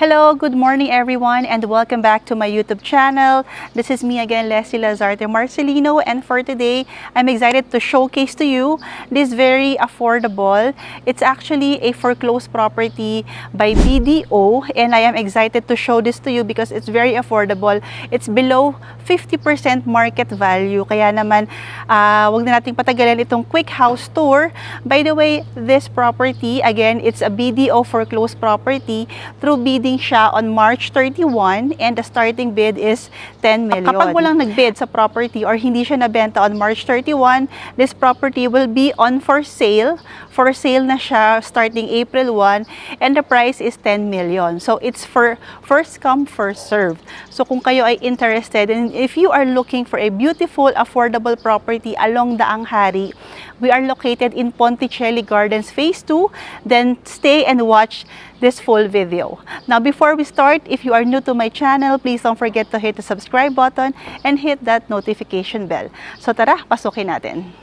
Hello, good morning everyone, and welcome back to my YouTube channel. This is me again, Leslie Lazarte Marcelino, and for today, I'm excited to showcase to you this very affordable. It's actually a foreclosed property by BDO, and I am excited to show this to you because it's very affordable. It's below 50% market value, kaya naman wag na nating patagalin itong quick house tour. By the way, this property, again, it's a BDO foreclosed property through bidding siya on March 31 and the starting bid is 10 million. Kapag walang nagbid sa property or hindi siya nabenta on March 31, this property will be on for sale. For sale na siya starting April 1 and the price is 10 million. So it's for first come, first served. So kung kayo ay interested and if you are looking for a beautiful, affordable property along Daang Hari, we are located in Ponticelli Gardens Phase 2. Then stay and watch this full video. Now, before we start, if you are new to my channel, please don't forget to hit the subscribe button and hit that notification bell. So tara, pasukin natin.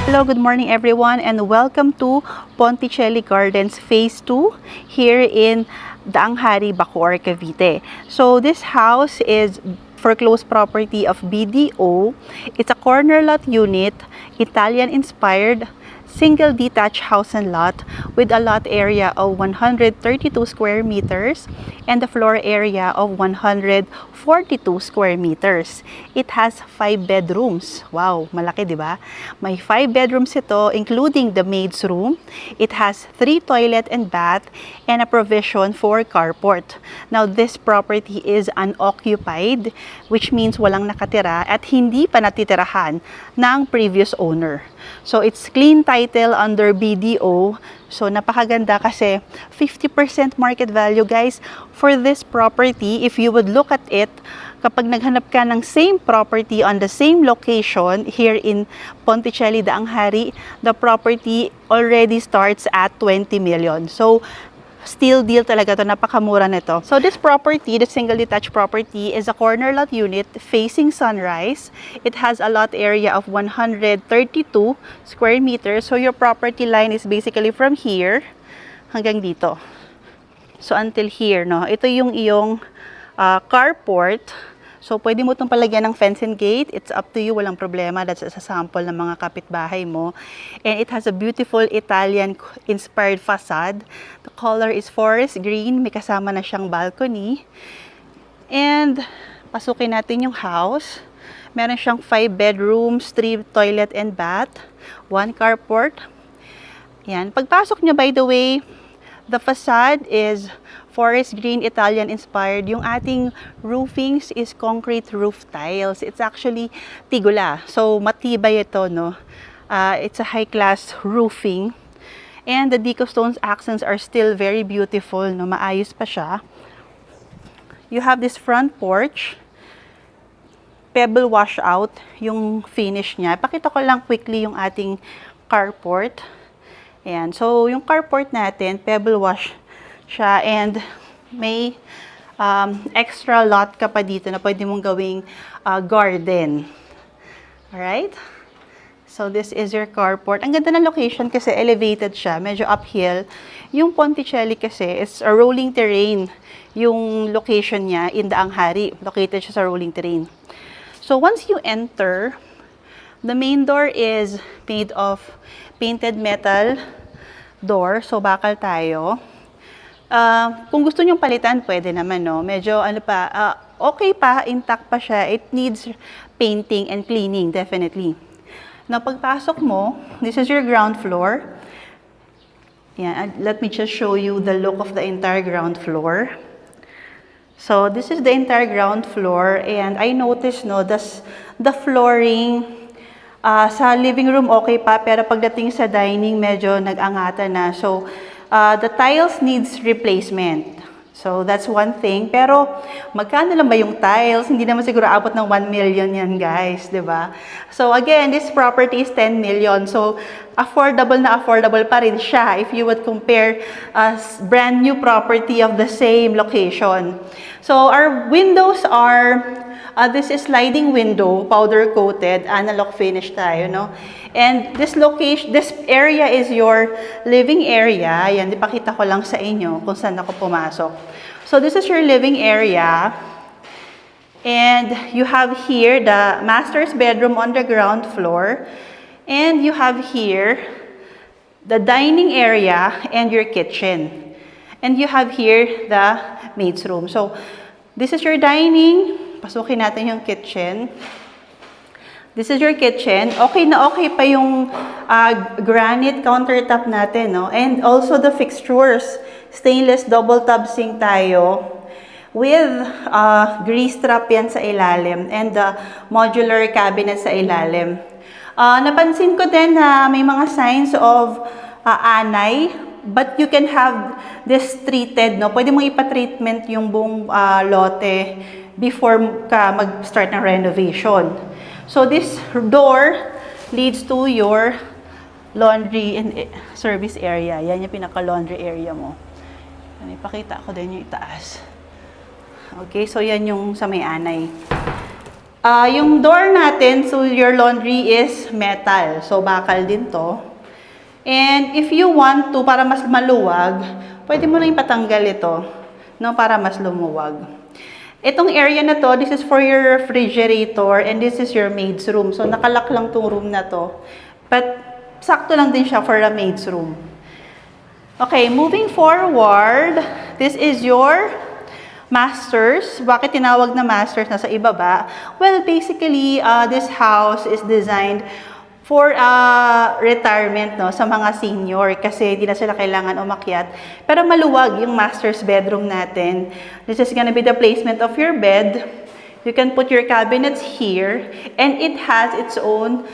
Hello, good morning everyone, and welcome to Ponticelli Gardens Phase 2 here in Daang Hari, Bacoor, Cavite. So this house is foreclosed property of BDO. It's a corner lot unit, Italian-inspired, single detached house and lot with a lot area of 132 square meters and the floor area of 142 square meters. It has 5 bedrooms. Wow, malaki, di ba? May 5 bedrooms ito, including the maid's room. It has 3 toilet and bath and a provision for carport. Now, this property is unoccupied, which means walang nakatira at hindi pa natitirahan ng previous owner. So, it's clean title under BDO. So, napakaganda kasi 50% market value, guys, for this property. If you would look at it, kapag naghanap ka ng same property on the same location here in Ponticelli, Daang Hari, the property already starts at 20 million. So, still deal talaga to, napakamura nito. So this property, the single detached property, is a corner lot unit facing sunrise. It has a lot area of 132 square meters. So your property line is basically from here hanggang dito. So until here, no? Ito yung iyong carport. So, pwede mo itong palagyan ng fence and gate. It's up to you, walang problema. That's a sample ng mga kapitbahay mo. And it has a beautiful Italian-inspired facade. The color is forest green. May kasama na siyang balcony. And, pasukin natin yung house. Meron siyang 5 bedrooms, 3 toilet and bath, 1 carport. Yan. Pagpasok nyo, by the way, the facade is forest green, Italian-inspired. Yung ating roofings is concrete roof tiles. It's actually tigula. So, matibay ito, no? It's a high-class roofing. And the deco stones accents are still very beautiful, no? Maayos pa siya. You have this front porch. Pebble washout yung finish niya. Pakita ko lang quickly yung ating carport. Ayan. So, yung carport natin, pebble wash siya and may extra lot ka pa dito na pwede mong gawing garden. Alright? So, this is your carport. Ang ganda ng location kasi elevated siya, medyo uphill. Yung Ponticelli kasi is a rolling terrain. Yung location niya in Daang Hari. Located siya sa rolling terrain. So, once you enter, the main door is made of painted metal door. So, bakal tayo. Kung gusto nyong palitan, pwede naman, no? Medyo, okay pa, intact pa siya. It needs painting and cleaning, definitely. Now, pagpasok mo, this is your ground floor. Yan, let me just show you the look of the entire ground floor. So, this is the entire ground floor. And I noticed, no, the flooring, sa living room, okay pa. Pero pagdating sa dining, medyo nag-angatan na. So, the tiles needs replacement. So, that's one thing. Pero, magkano lang ba yung tiles? Hindi naman siguro abot ng 1 million yan, guys. 'Di ba? So, again, this property is 10 million. So, affordable na affordable pa rin siya if you would compare a brand new property of the same location. So, our windows are, this is sliding window, powder coated, analog finish tayo, no? And this location, this area is your living area. Yan, ipakita ko lang sa inyo kung saan ako pumasok. So this is your living area. And you have here the master's bedroom on the ground floor. And you have here the dining area and your kitchen. And you have here the maid's room. So this is your dining. Pasukin natin yung kitchen. This is your kitchen. Okay na okay pa yung granite countertop natin, no? And also the fixtures. Stainless double tub sink tayo with grease trap yan sa ilalim and the modular cabinet sa ilalim. Napansin ko din na may mga signs of anay, but you can have this treated, no? Pwede mong ipa-treatment yung buong lote before ka mag-start ng renovation. So this door leads to your laundry and service area. Yan yung pinaka-laundry area mo. Yan, ipakita ko din yung itaas. Okay, so yan yung sa may anay. Yung door natin, so your laundry is metal. So bakal din to. And if you want to, para mas maluwag, pwede mo lang ipatanggal ito, no, para mas lumuwag. Itong area na to, this is for your refrigerator and this is your maid's room. So, nakalock lang tong room na to. But, sakto lang din siya for a maid's room. Okay, moving forward, this is your master's. Bakit tinawag na master's? Nasa ibaba. Well, basically, this house is designed for retirement, no, sa mga senior kasi hindi na sila kailangan umakyat. Pero maluwag yung master's bedroom natin. This is gonna be the placement of your bed. You can put your cabinets here and it has its own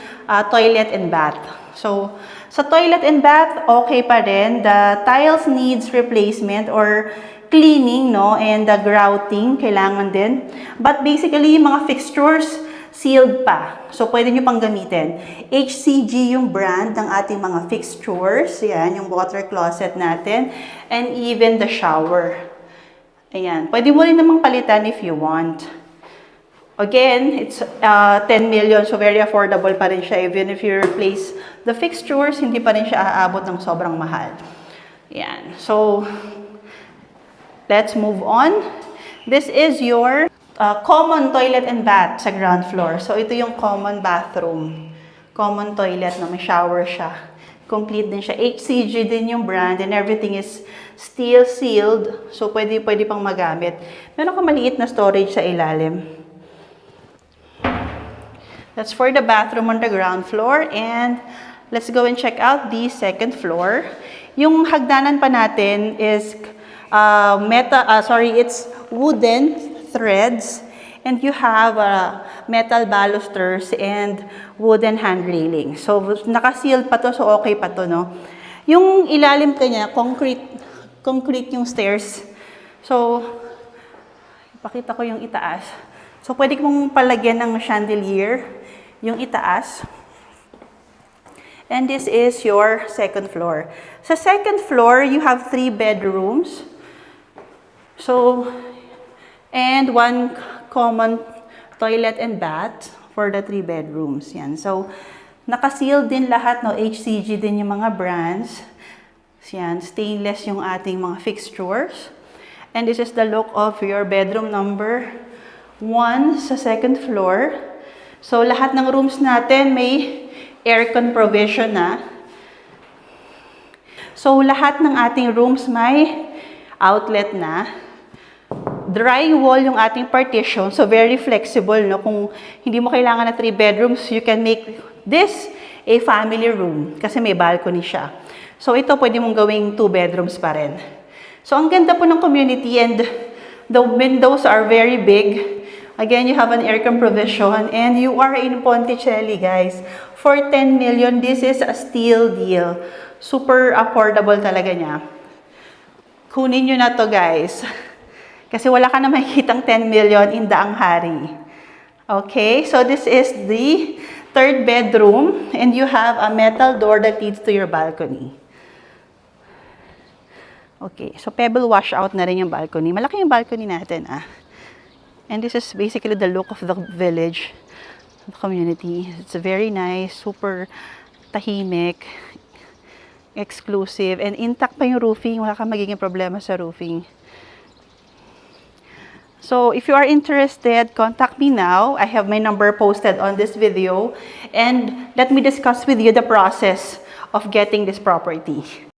toilet and bath. So, sa toilet and bath, okay pa rin. The tiles needs replacement or cleaning, no, and the grouting, kailangan din. But basically, yung mga fixtures, sealed pa. So, pwede nyo pang gamitin. HCG yung brand ng ating mga fixtures. Yan, yung water closet natin. And even the shower. Ayan. Pwede mo rin namang palitan if you want. Again, it's 10 million. So, very affordable pa rin siya. Even if you replace the fixtures, hindi pa rin siya aabot ng sobrang mahal. Ayan. So, let's move on. This is your common toilet and bath sa ground floor. So, ito yung common bathroom. Common toilet na may shower siya. Complete din siya. HCG din yung brand and everything is steel sealed. So, pwede pang magamit. Meron ka maliit na storage sa ilalim. That's for the bathroom on the ground floor. And let's go and check out the second floor. Yung hagdanan pa natin is it's wooden threads and you have metal balusters and wooden hand railing. So, naka-sealed pa to, so okay pa to, no? Yung ilalim kanya, concrete yung stairs. So, ipakita ko yung itaas. So, pwede mong palagyan ng chandelier yung itaas. And this is your second floor. Sa second floor, you have 3 bedrooms. So, and 1 common toilet and bath for the 3 bedrooms. Yan. So, naka-seal din lahat, no? HCG din yung mga brands. Yan. Stainless yung ating mga fixtures. And this is the look of your bedroom number 1 sa second floor. So, lahat ng rooms natin may aircon provision na. So, lahat ng ating rooms may outlet na. Drywall yung ating partition, so very flexible, no? Kung hindi mo kailangan na 3 bedrooms, you can make this a family room kasi may balcony siya. So ito pwede mong gawing 2 bedrooms pa rin. So ang ganda po ng community and the windows are very big. Again, you have an aircon provision and you are in Ponticelli, guys. For 10 million, this is a steal deal. Super affordable talaga niya. Kunin nyo na to, guys. Kasi wala ka na makikitang 10 million in Daang Hari. Okay, so this is the third bedroom and you have a metal door that leads to your balcony. Okay, so pebble washout na rin yung balcony. Malaki yung balcony natin, ah. And this is basically the look of the village, the community. It's very nice, super tahimik, exclusive, and intact pa yung roofing. Wala kang magiging problema sa roofing. So if you are interested, contact me now. I have my number posted on this video. And let me discuss with you the process of getting this property.